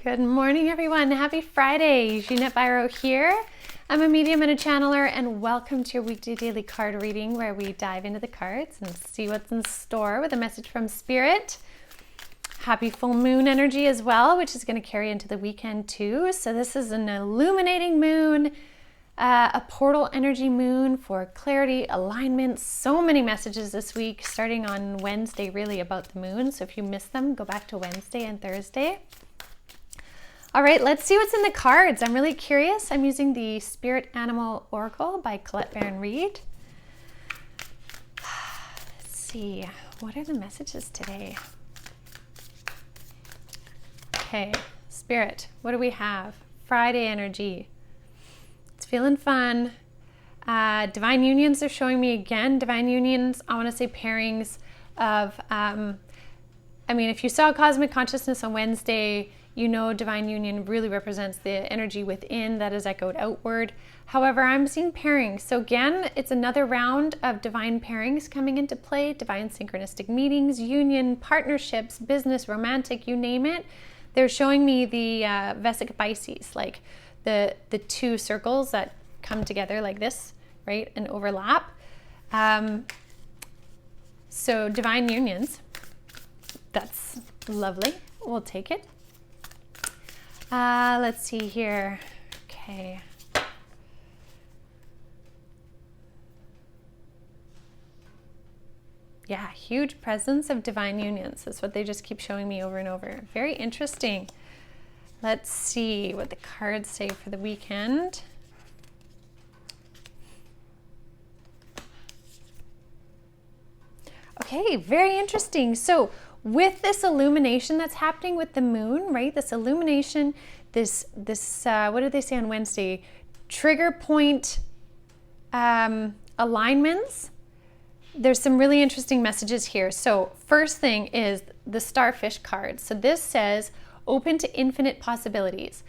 Good morning, everyone. Happy Friday. Jeanette Biro here. I'm a medium and a channeler, and welcome to your weekday daily card reading where we dive into the cards and see what's in store with a message from Spirit. Happy full moon energy as well, which is going to carry into the weekend too. So this is an illuminating moon, a portal energy moon for clarity, alignment. So many messages this week, starting on Wednesday really about the moon. So if you missed them, go back to Wednesday and Thursday. All right, let's see what's in the cards. I'm really curious. I'm using the Spirit Animal Oracle by Colette Baron-Reid. Let's see, what are the messages today? Okay, Spirit, what do we have? Friday energy. It's feeling fun. Divine unions are showing me again. Divine unions, I want to say pairings of, if you saw Cosmic Consciousness on Wednesday, you know divine union really represents the energy within that is echoed outward. However, I'm seeing pairings. So again, it's another round of divine pairings coming into play, divine synchronistic meetings, union, partnerships, business, romantic, you name it. They're showing me the Vesic Pisces, like the two circles that come together like this, right, and overlap. So divine unions, that's lovely. We'll take it. Let's see here. Okay. Yeah, huge presence of divine unions. That's what they just keep showing me over and over. Very interesting. Let's see what the cards say for the weekend. Okay, very interesting. So with this illumination that's happening with the moon, right? This illumination, this what did they say on Wednesday? Trigger point alignments. There's some really interesting messages here. So first thing is the starfish card. So this says open to infinite possibilities.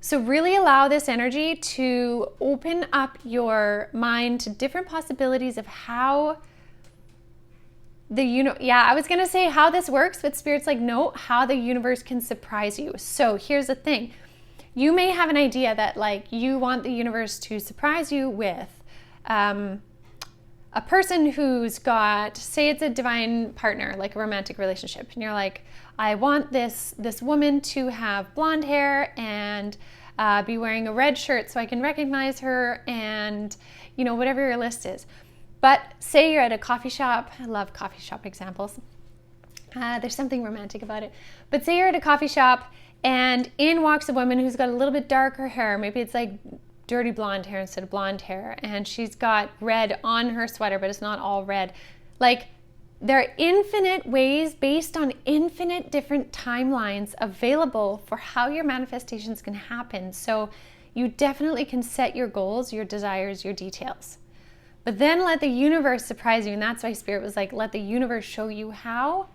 So really allow this energy to open up your mind to different possibilities of how I was going to say how this works, but Spirit's like, no, how the universe can surprise you. So here's the thing. You may have an idea that like you want the universe to surprise you with a person who's got, say it's a divine partner, like a romantic relationship. And you're like, I want this woman to have blonde hair and be wearing a red shirt so I can recognize her and, whatever your list is. But say you're at a coffee shop. I love coffee shop examples. There's something romantic about it. But say you're at a coffee shop and in walks a woman who's got a little bit darker hair. Maybe it's like dirty blonde hair instead of blonde hair. And she's got red on her sweater, but it's not all red. Like, there are infinite ways based on infinite different timelines available for how your manifestations can happen. So you definitely can set your goals, your desires, your details. But then let the universe surprise you. And that's why Spirit was like, let the universe show you how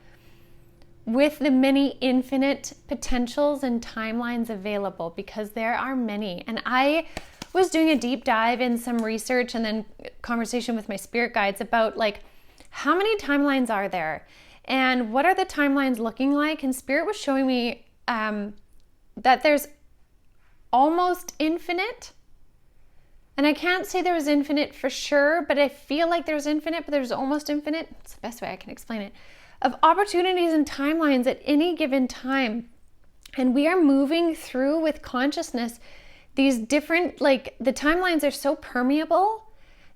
with the many infinite potentials and timelines available, because there are many. And I was doing a deep dive in some research and then conversation with my spirit guides about like, how many timelines are there? And what are the timelines looking like? And Spirit was showing me that there's almost infinite. And I can't say there was infinite for sure, but I feel like there's infinite, but there's almost infinite. It's the best way I can explain it. Of opportunities and timelines at any given time. And we are moving through with consciousness these different, like the timelines are so permeable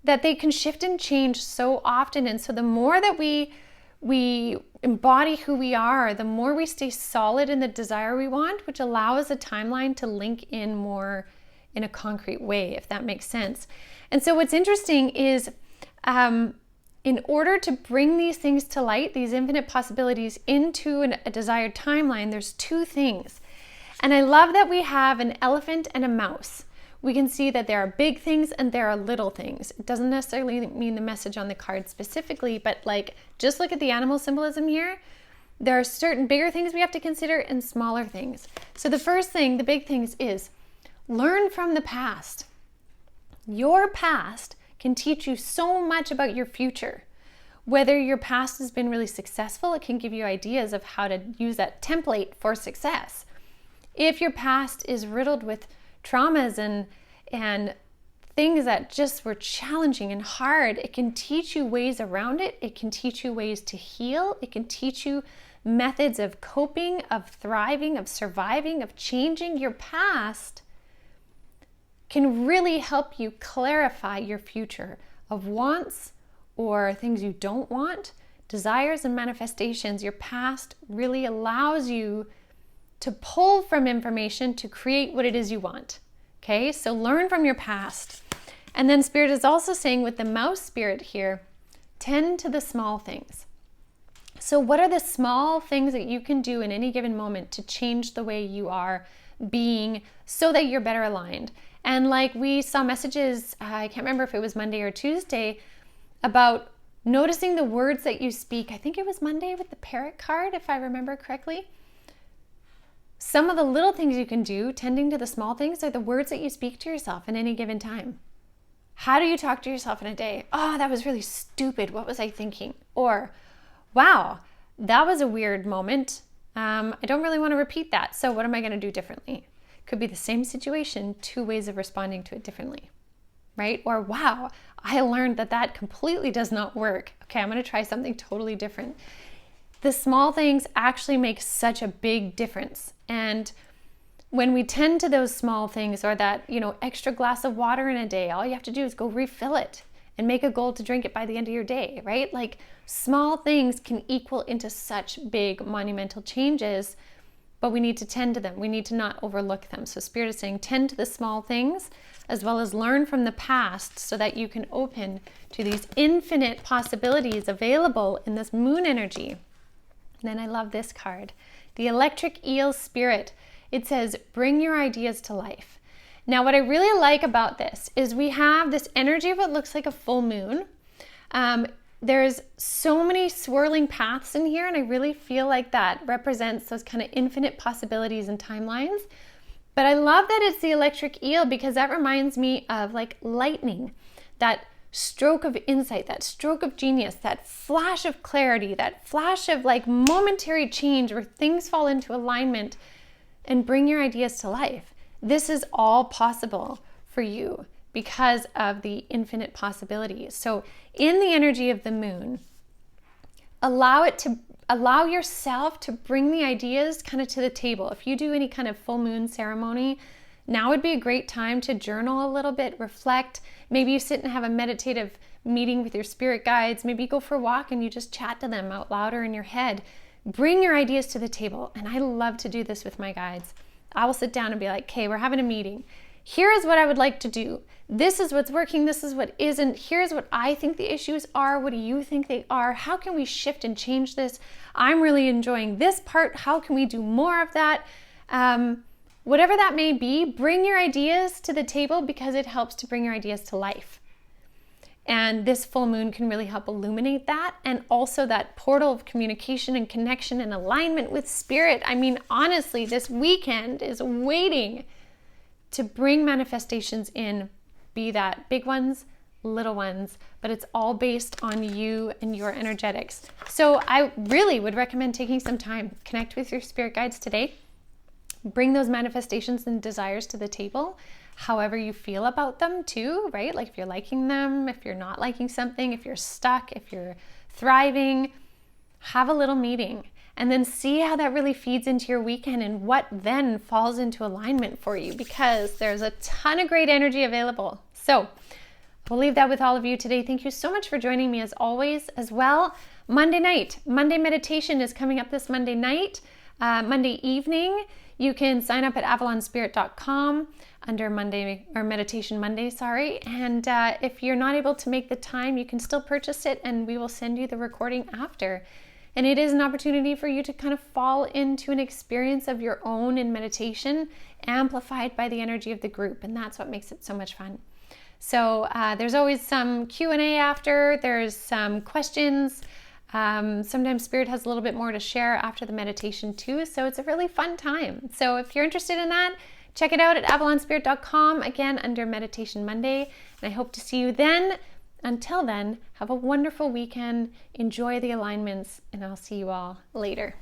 that they can shift and change so often. And so the more that we embody who we are, the more we stay solid in the desire we want, which allows a timeline to link in more in a concrete way, if that makes sense. And so what's interesting is in order to bring these things to light, these infinite possibilities into a desired timeline, there's two things. And I love that we have an elephant and a mouse. We can see that there are big things and there are little things. It doesn't necessarily mean the message on the card specifically, but like just look at the animal symbolism here. There are certain bigger things we have to consider and smaller things. So the first thing, the big things is learn from the past. Your past can teach you so much about your future. Whether your past has been really successful, it can give you ideas of how to use that template for success. If your past is riddled with traumas and things that just were challenging and hard, it can teach you ways around it. It can teach you ways to heal. It can teach you methods of coping, of thriving, of surviving, of changing. Your past can really help you clarify your future of wants or things you don't want, desires and manifestations. Your past really allows you to pull from information to create what it is you want. Okay, so learn from your past. And then Spirit is also saying with the mouse spirit here, tend to the small things. So what are the small things that you can do in any given moment to change the way you are being so that you're better aligned? And like we saw messages, I can't remember if it was Monday or Tuesday, about noticing the words that you speak. I think it was Monday with the parrot card, if I remember correctly. Some of the little things you can do, tending to the small things, are the words that you speak to yourself in any given time. How do you talk to yourself in a day? Oh, that was really stupid. What was I thinking? Or, wow, that was a weird moment. I don't really want to repeat that. So what am I going to do differently? Could be the same situation, two ways of responding to it differently, right? Or, wow, I learned that completely does not work. Okay, I'm going to try something totally different. The small things actually make such a big difference. And when we tend to those small things, or that, extra glass of water in a day, all you have to do is go refill it and make a goal to drink it by the end of your day, right? Like, small things can equal into such big monumental changes, but we need to tend to them. We need to not overlook them. So Spirit is saying, tend to the small things, as well as learn from the past so that you can open to these infinite possibilities available in this moon energy. And then I love this card, the Electric Eel Spirit. It says, bring your ideas to life. Now, what I really like about this is we have this energy of what looks like a full moon. There's so many swirling paths in here, and I really feel like that represents those kind of infinite possibilities and timelines. But I love that it's the electric eel, because that reminds me of like lightning, that stroke of insight, that stroke of genius, that flash of clarity, that flash of like momentary change where things fall into alignment and bring your ideas to life. This is all possible for you because of the infinite possibilities. So in the energy of the moon, allow yourself to bring the ideas kind of to the table. If you do any kind of full moon ceremony, now would be a great time to journal a little bit, reflect. Maybe you sit and have a meditative meeting with your spirit guides. Maybe you go for a walk and you just chat to them out loud or in your head. Bring your ideas to the table. And I love to do this with my guides. I will sit down and be like, okay, we're having a meeting. Here is what I would like to do. This is what's working. This is what isn't. Here's what I think the issues are. What do you think they are? How can we shift and change this? I'm really enjoying this part. How can we do more of that? Whatever that may be, bring your ideas to the table, because it helps to bring your ideas to life. And this full moon can really help illuminate that, and also that portal of communication and connection and alignment with spirit. I mean, honestly, this weekend is waiting to bring manifestations in, be that big ones, little ones, but it's all based on you and your energetics. So I really would recommend taking some time, connect with your spirit guides today, bring those manifestations and desires to the table, however you feel about them too, right? Like if you're liking them, if you're not liking something, if you're stuck, if you're thriving, have a little meeting and then see how that really feeds into your weekend and what then falls into alignment for you, because there's a ton of great energy available. So we'll leave that with all of you today. Thank you so much for joining me as always. As well, Monday meditation is coming up this Monday night, Monday evening. You can sign up at avalonspirit.com under Meditation Monday, And if you're not able to make the time, you can still purchase it and we will send you the recording after. And it is an opportunity for you to kind of fall into an experience of your own in meditation, amplified by the energy of the group. And that's what makes it so much fun. So there's always some Q&A after, there's some questions. Sometimes Spirit has a little bit more to share after the meditation too, so it's a really fun time. So if you're interested in that, check it out at avalonspirit.com, again under Meditation Monday, and I hope to see you then. Until then, have a wonderful weekend, enjoy the alignments, and I'll see you all later.